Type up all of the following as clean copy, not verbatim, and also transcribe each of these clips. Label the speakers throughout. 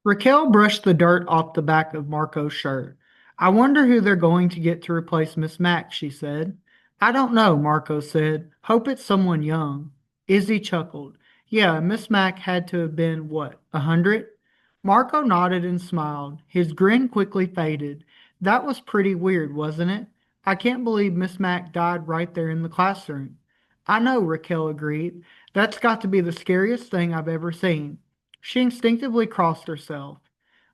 Speaker 1: Raquel brushed the dirt off the back of Marco's shirt. I wonder who they're going to get to replace Miss Mack, she said. I don't know, Marco said. Hope it's someone young. Izzy chuckled. Yeah, Miss Mack had to have been, what, 100? Marco nodded and smiled. His grin quickly faded. That was pretty weird, wasn't it? I can't believe Miss Mack died right there in the classroom. I know, Raquel agreed. That's got to be the scariest thing I've ever seen. She instinctively crossed herself.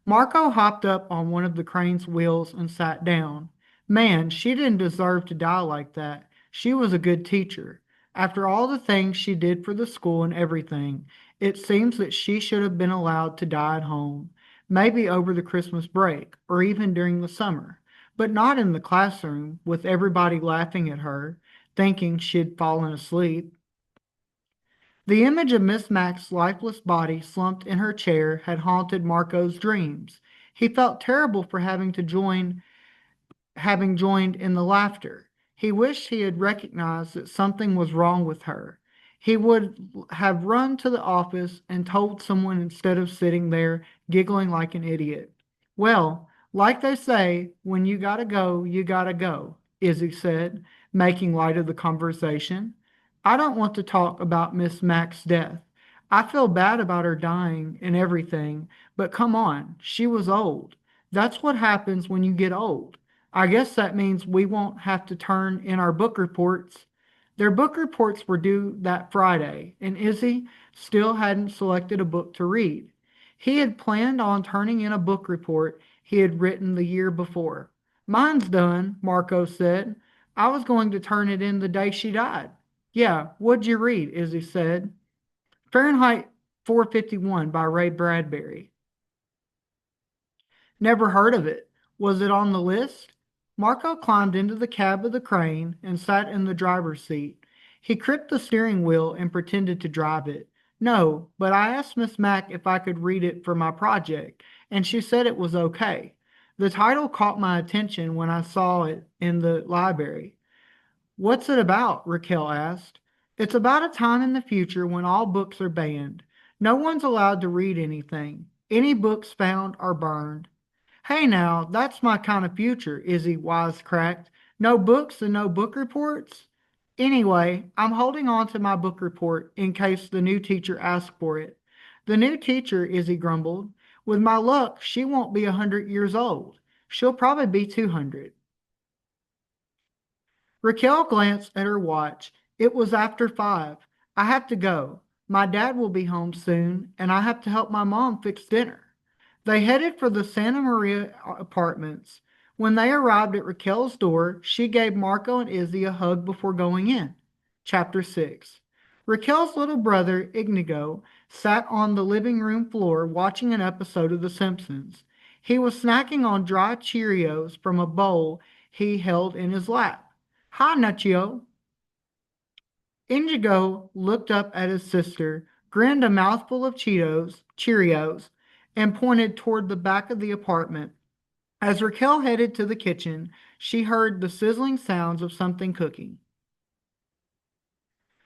Speaker 1: Marco hopped up on one of the crane's wheels and sat down. Man, she didn't deserve to die like that. She was a good teacher. After all the things she did for the school and everything, it seems that she should have been allowed to die at home, maybe over the Christmas break, or even during the summer, but not in the classroom with everybody laughing at her, thinking she'd fallen asleep. The image of Miss Mack's lifeless body slumped in her chair had haunted Marco's dreams. He felt terrible for having joined in the laughter. He wished he had recognized that something was wrong with her. He would have run to the office and told someone instead of sitting there giggling like an idiot. Well, like they say, when you gotta go, Izzy said, making light of the conversation. I don't want to talk about Miss Mack's death. I feel bad about her dying and everything, but come on, she was old. That's what happens when you get old. I guess that means we won't have to turn in our book reports. Their book reports were due that Friday, and Izzy still hadn't selected a book to read. He had planned on turning in a book report he had written the year before. Mine's done, Marco said. I was going to turn it in the day she died. Yeah, what'd you read? Izzy said. Fahrenheit 451 by Ray Bradbury. Never heard of it. Was it on the list? Marco climbed into the cab of the crane and sat in the driver's seat. He gripped the steering wheel and pretended to drive it. No, but I asked Miss Mack if I could read it for my project, and she said it was okay. The title caught my attention when I saw it in the library. What's it about? Raquel asked. It's about a time in the future when all books are banned. No one's allowed to read anything. Any books found are burned. Hey now, that's my kind of future, Izzy wisecracked. No books and no book reports? Anyway, I'm holding on to my book report in case the new teacher asks for it. The new teacher, Izzy grumbled. With my luck, she won't be 100 years old. She'll probably be 200. Raquel glanced at her watch. It was after 5. I have to go. My dad will be home soon, and I have to help my mom fix dinner. They headed for the Santa Maria apartments. When they arrived at Raquel's door, she gave Marco and Izzy a hug before going in. Chapter 6. Raquel's little brother, Inigo, sat on the living room floor watching an episode of The Simpsons. He was snacking on dry Cheerios from a bowl he held in his lap. Hi, Nacho. Inigo looked up at his sister, grinned a mouthful of Cheerios, and pointed toward the back of the apartment. As Raquel headed to the kitchen, she heard the sizzling sounds of something cooking.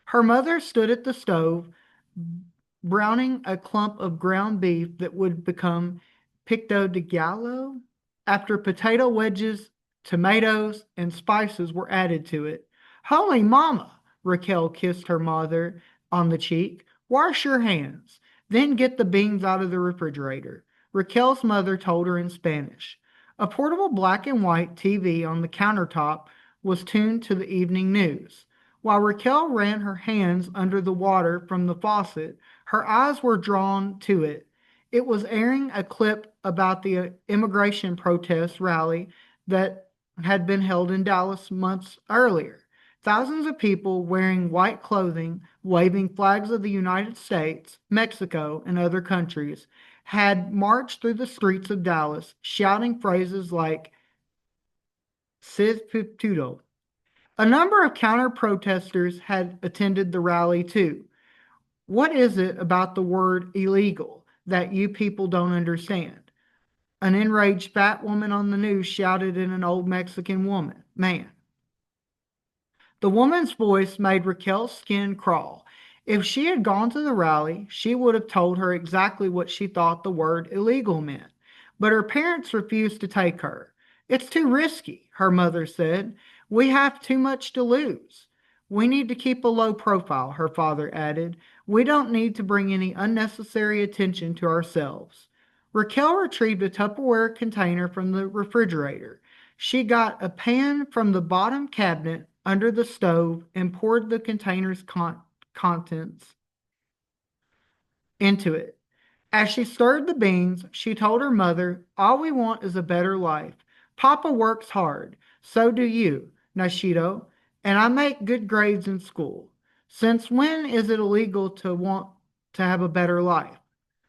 Speaker 1: Her mother stood at the stove, browning a clump of ground beef that would become picto de gallo after potato wedges, tomatoes, and spices were added to it. Holy mama! Raquel kissed her mother on the cheek. Wash your hands. Then get the beans out of the refrigerator. Raquel's mother told her in Spanish. A portable black and white TV on the countertop was tuned to the evening news. While Raquel ran her hands under the water from the faucet, her eyes were drawn to it. It was airing a clip about the immigration protest rally that had been held in Dallas months earlier. Thousands of people wearing white clothing, waving flags of the United States, Mexico, and other countries had marched through the streets of Dallas, shouting phrases like "Sis Pitudo." A number of counter protesters had attended the rally too. What is it about the word illegal that you people don't understand? An enraged fat woman on the news shouted at an old Mexican man. The woman's voice made Raquel's skin crawl. If she had gone to the rally, she would have told her exactly what she thought the word illegal meant. But her parents refused to take her. It's too risky, her mother said. We have too much to lose. We need to keep a low profile, her father added. We don't need to bring any unnecessary attention to ourselves. Raquel retrieved a Tupperware container from the refrigerator. She got a pan from the bottom cabinet under the stove and poured the container's contents into it. As she stirred the beans, she told her mother, all we want is a better life. Papa works hard. So do you, Nashito, and I make good grades in school. Since when is it illegal to want to have a better life?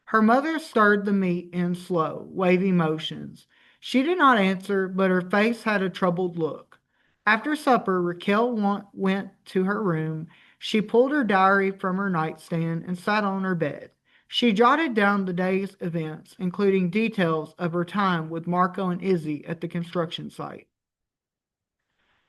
Speaker 1: Her mother stirred the meat in slow, wavy motions. She did not answer, but her face had a troubled look. After supper, Raquel went to her room. She pulled her diary from her nightstand and sat on her bed. She jotted down the day's events, including details of her time with Marco and Izzy at the construction site.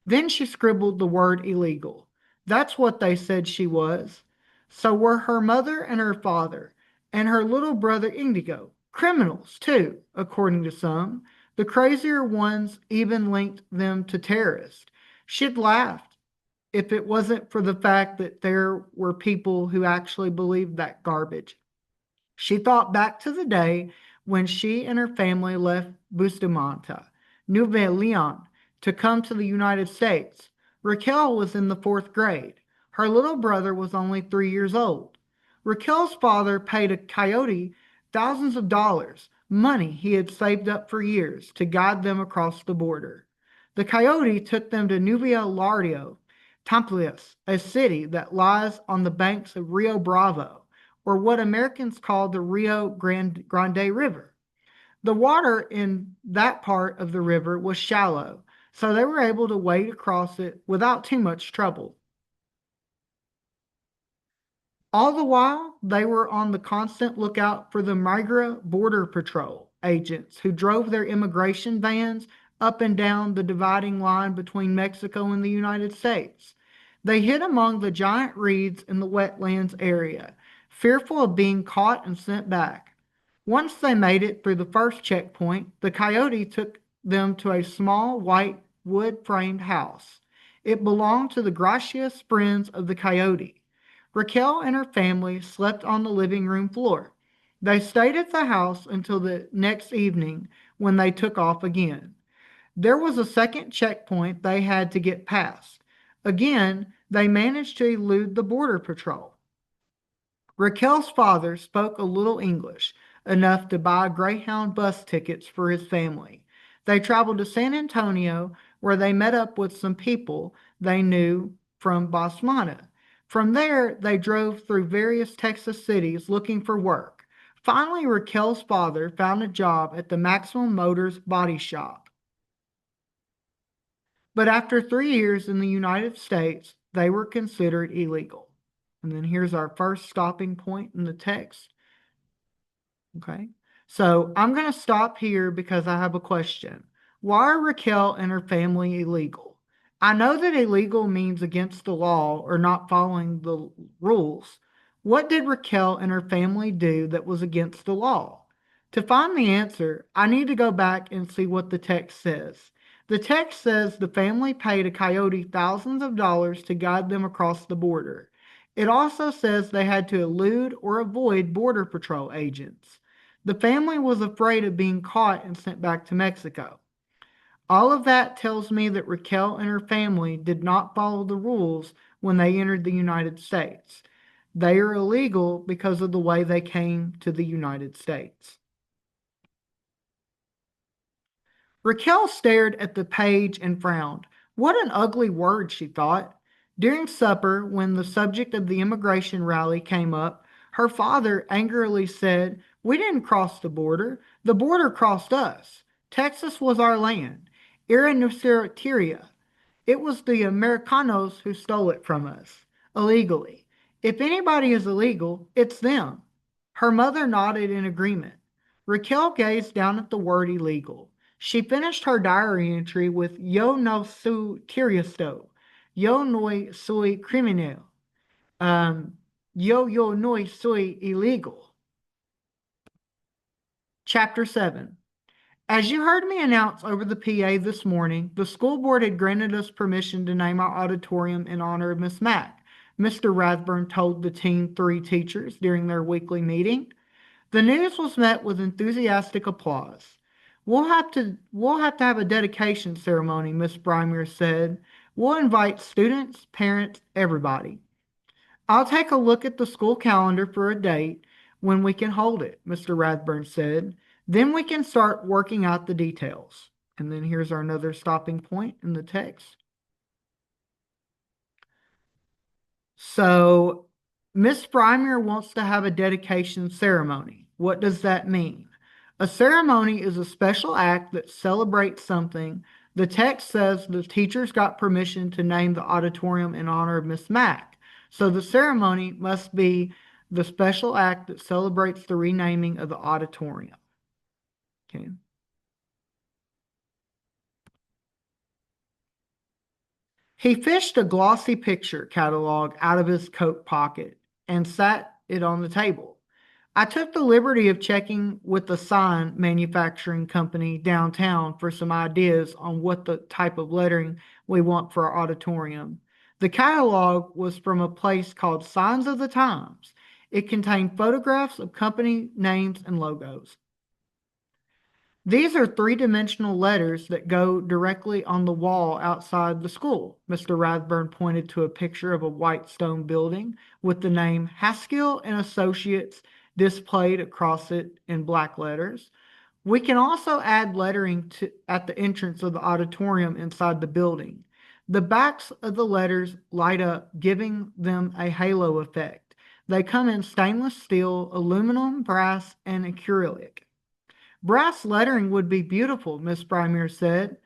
Speaker 1: Then she scribbled the word illegal. That's what they said she was. So were her mother and her father, and her little brother Indigo. Criminals, too, according to some. The crazier ones even linked them to terrorists. She'd laughed if it wasn't for the fact that there were people who actually believed that garbage. She thought back to the day when she and her family left Bustamante, Nouvelle Leon, to come to the United States. Raquel was in the fourth grade. Her little brother was only 3 years old. Raquel's father paid a coyote thousands of dollars, money he had saved up for years, to guide them across the border. The coyote took them to Nuevo Laredo, Tamaulipas, a city that lies on the banks of Rio Bravo, or what Americans call the Grande River. The water in that part of the river was shallow, so they were able to wade across it without too much trouble. All the while, they were on the constant lookout for the Migra Border Patrol agents who drove their immigration vans up and down the dividing line between Mexico and the United States. They hid among the giant reeds in the wetlands area, fearful of being caught and sent back. Once they made it through the first checkpoint, the coyote took them to a small white wood framed house. It belonged to the gracious friends of the coyote. Raquel and her family slept on the living room floor. They stayed at the house until the next evening when they took off again. There was a second checkpoint they had to get past. Again, they managed to elude the border patrol. Raquel's father spoke a little English, enough to buy Greyhound bus tickets for his family. They traveled to San Antonio, where they met up with some people they knew from Bosmana. From there, they drove through various Texas cities looking for work. Finally, Raquel's father found a job at the Maximum Motors body shop. But after 3 years in the United States, they were considered illegal. And then here's our first stopping point in the text. Okay. So I'm going to stop here because I have a question. Why are Raquel and her family illegal? I know that illegal means against the law or not following the rules. What did Raquel and her family do that was against the law? To find the answer, I need to go back and see what the text says. The text says the family paid a coyote thousands of dollars to guide them across the border. It also says they had to elude or avoid Border Patrol agents. The family was afraid of being caught and sent back to Mexico. All of that tells me that Raquel and her family did not follow the rules when they entered the United States. They are illegal because of the way they came to the United States. Raquel stared at the page and frowned. What an ugly word, she thought. During supper, when the subject of the immigration rally came up, her father angrily said, we didn't cross the border. The border crossed us. Texas was our land. Era nuestra tierra. It was the Americanos who stole it from us, illegally. If anybody is illegal, it's them. Her mother nodded in agreement. Raquel gazed down at the word illegal. She finished her diary entry with Yo no soy terrorista. Yo no soy criminal. Um, Yo no soy illegal. Chapter 7. As you heard me announce over the PA this morning, the school board had granted us permission to name our auditorium in honor of Miss Mack, Mr. Rathburn told the Team 3 teachers during their weekly meeting. The news was met with enthusiastic applause. We'll have to have a dedication ceremony, Miss Brymer said. We'll invite students, parents, everybody. I'll take a look at the school calendar for a date when we can hold it, Mr. Rathburn said. Then we can start working out the details. And then here's our another stopping point in the text. So, Miss Brymer wants to have a dedication ceremony. What does that mean? A ceremony is a special act that celebrates something. The text says the teachers got permission to name the auditorium in honor of Miss Mack. So the ceremony must be the special act that celebrates the renaming of the auditorium. Okay. He fished a glossy picture catalog out of his coat pocket and sat it on the table. I took the liberty of checking with the sign manufacturing company downtown for some ideas on what the type of lettering we want for our auditorium. The catalog was from a place called Signs of the Times. It contained photographs of company names and logos. These are three-dimensional letters that go directly on the wall outside the school. Mr. Rathburn pointed to a picture of a white stone building with the name Haskell and Associates displayed across it in black letters. We can also add lettering at the entrance of the auditorium inside the building. The backs of the letters light up, giving them a halo effect. They come in stainless steel, aluminum, brass, and acrylic. Brass lettering would be beautiful, Miss Brymer said,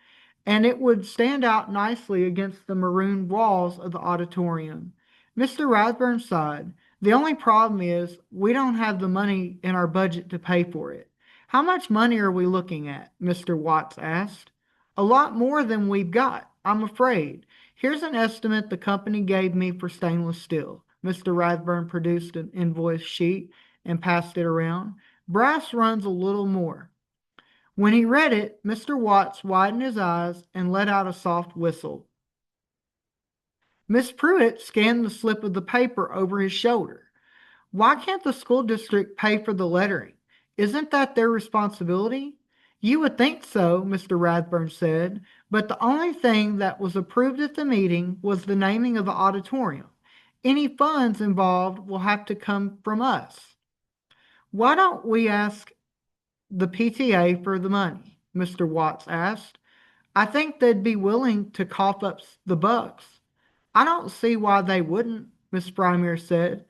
Speaker 1: and it would stand out nicely against the maroon walls of the auditorium. Mr. Rathburn sighed. The only problem is we don't have the money in our budget to pay for it. How much money are we looking at? Mr. Watts asked. A lot more than we've got, I'm afraid. Here's an estimate the company gave me for stainless steel. Mr. Rathburn produced an invoice sheet and passed it around. Brass runs a little more. When he read it, Mr. Watts widened his eyes and let out a soft whistle. Miss Pruitt scanned the slip of the paper over his shoulder. Why can't the school district pay for the lettering? Isn't that their responsibility? You would think so, Mr. Rathburn said, but the only thing that was approved at the meeting was the naming of the auditorium. Any funds involved will have to come from us. Why don't we ask the PTA for the money? Mr. Watts asked. I think they'd be willing to cough up the bucks. I don't see why they wouldn't, Miss Brymer said.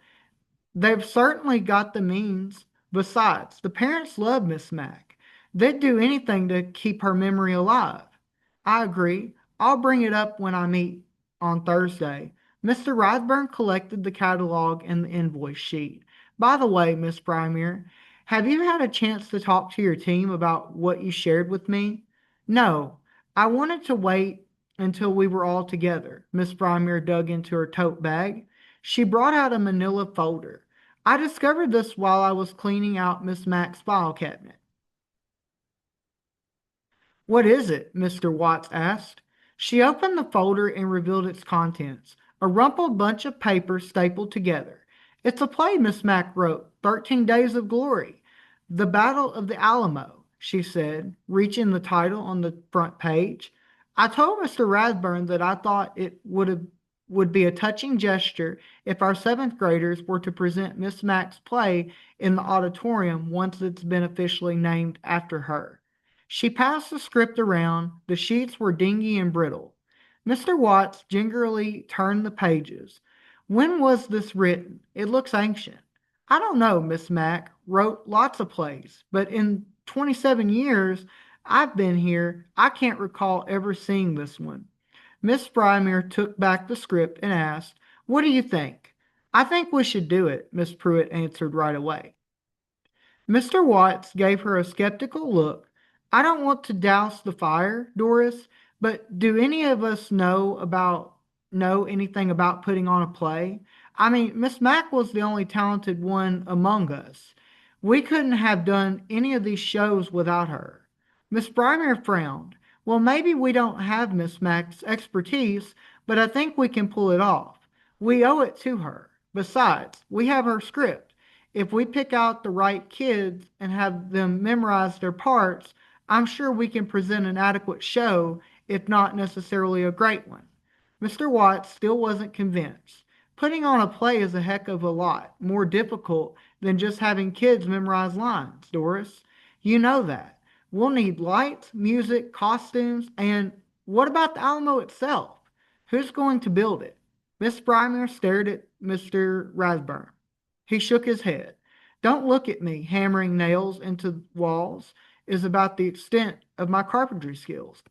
Speaker 1: They've certainly got the means. Besides, the parents love Miss Mack. They'd do anything to keep her memory alive. I agree. I'll bring it up when I meet on Thursday. Mr. Rathburn collected the catalog and the invoice sheet. By the way, Miss Brymer, have you had a chance to talk to your team about what you shared with me? No, I wanted to wait until we were all together. Miss Brymer dug into her tote bag. She brought out a manila folder. I discovered this while I was cleaning out Miss Mack's file cabinet. What is it? Mr. Watts asked. She opened the folder and revealed its contents, a rumpled bunch of papers stapled together. It's a play Miss Mack wrote, 13 Days of Glory. The Battle of the Alamo, she said, reaching the title on the front page. I told Mr. Rathburn that I thought it would be a touching gesture if our seventh graders were to present Miss Mack's play in the auditorium once it's been officially named after her. She passed the script around. The sheets were dingy and brittle. Mr. Watts gingerly turned the pages. When was this written? It looks ancient. I don't know. Miss Mack wrote lots of plays, but in 27 years I've been here, I can't recall ever seeing this one. Miss Brymer took back the script and asked, What do you think? I think we should do it, Miss Pruitt answered right away. Mr. Watts gave her a skeptical look. I don't want to douse the fire, Doris, but do any of us know anything about putting on a play? I mean, Miss Mack was the only talented one among us. We couldn't have done any of these shows without her. Miss Brymer frowned. Well, maybe we don't have Miss Mack's expertise, but I think we can pull it off. We owe it to her. Besides, we have her script. If we pick out the right kids and have them memorize their parts, I'm sure we can present an adequate show, if not necessarily a great one. Mr. Watts still wasn't convinced. Putting on a play is a heck of a lot more difficult than just having kids memorize lines, Doris. You know that. We'll need lights, music, costumes, and what about the Alamo itself? Who's going to build it? Miss Brymer stared at Mr. Rathburn. He shook his head. Don't look at me. Hammering nails into walls is about the extent of my carpentry skills.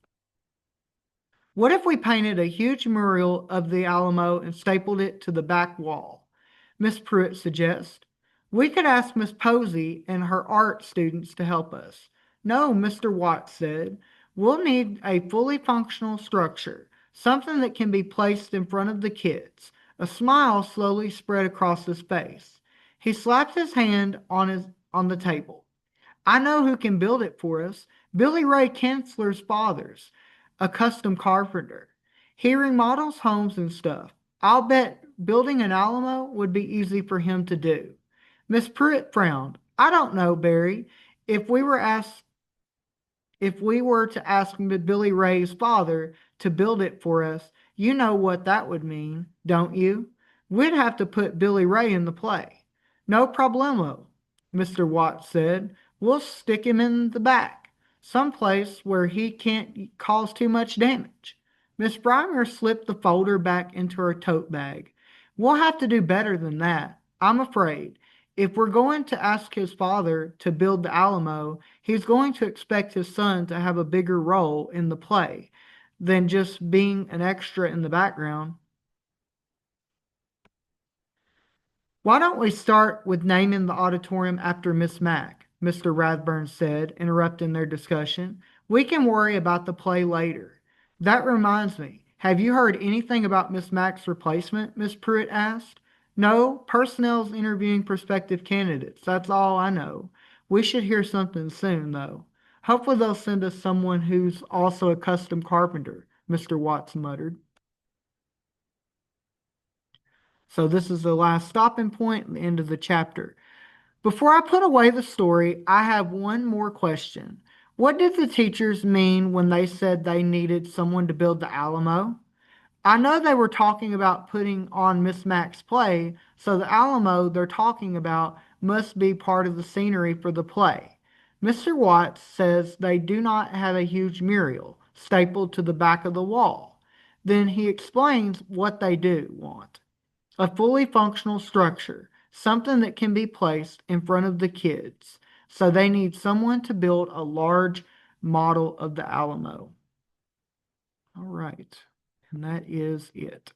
Speaker 1: What if we painted a huge mural of the Alamo and stapled it to the back wall? Miss Pruitt suggests. We could ask Miss Posey and her art students to help us. No, Mr. Watts said. We'll need a fully functional structure, something that can be placed in front of the kids. A smile slowly spread across his face. He slapped his hand on the table. I know who can build it for us. Billy Ray Kensler's father's a custom carpenter. He remodels homes and stuff. I'll bet building an Alamo would be easy for him to do. Miss Pruitt frowned. I don't know, Barry. If we were asked if we were to ask Billy Ray's father to build it for us, you know what that would mean, don't you? We'd have to put Billy Ray in the play. No problemo, Mr. Watts said. We'll stick him in the back, someplace where he can't cause too much damage. Miss Brymer slipped the folder back into her tote bag. We'll have to do better than that, I'm afraid. If we're going to ask his father to build the Alamo, he's going to expect his son to have a bigger role in the play than just being an extra in the background. Why don't we start with naming the auditorium after Miss Mack? Mr. Rathburn said, interrupting their discussion. We can worry about the play later. That reminds me, have you heard anything about Miss Mack's replacement? Miss Pruitt asked. No, personnel's interviewing prospective candidates. That's all I know. We should hear something soon, though. Hopefully they'll send us someone who's also a custom carpenter, Mr. Watts muttered. So this is the last stopping point, the end of the chapter. Before I put away the story, I have one more question. What did the teachers mean when they said they needed someone to build the Alamo? I know they were talking about putting on Miss Mack's play, so the Alamo they're talking about must be part of the scenery for the play. Mr. Watts says they do not have a huge mural stapled to the back of the wall. Then he explains what they do want. A fully functional structure, something that can be placed in front of the kids. So they need someone to build a large model of the Alamo. All right, and that is it.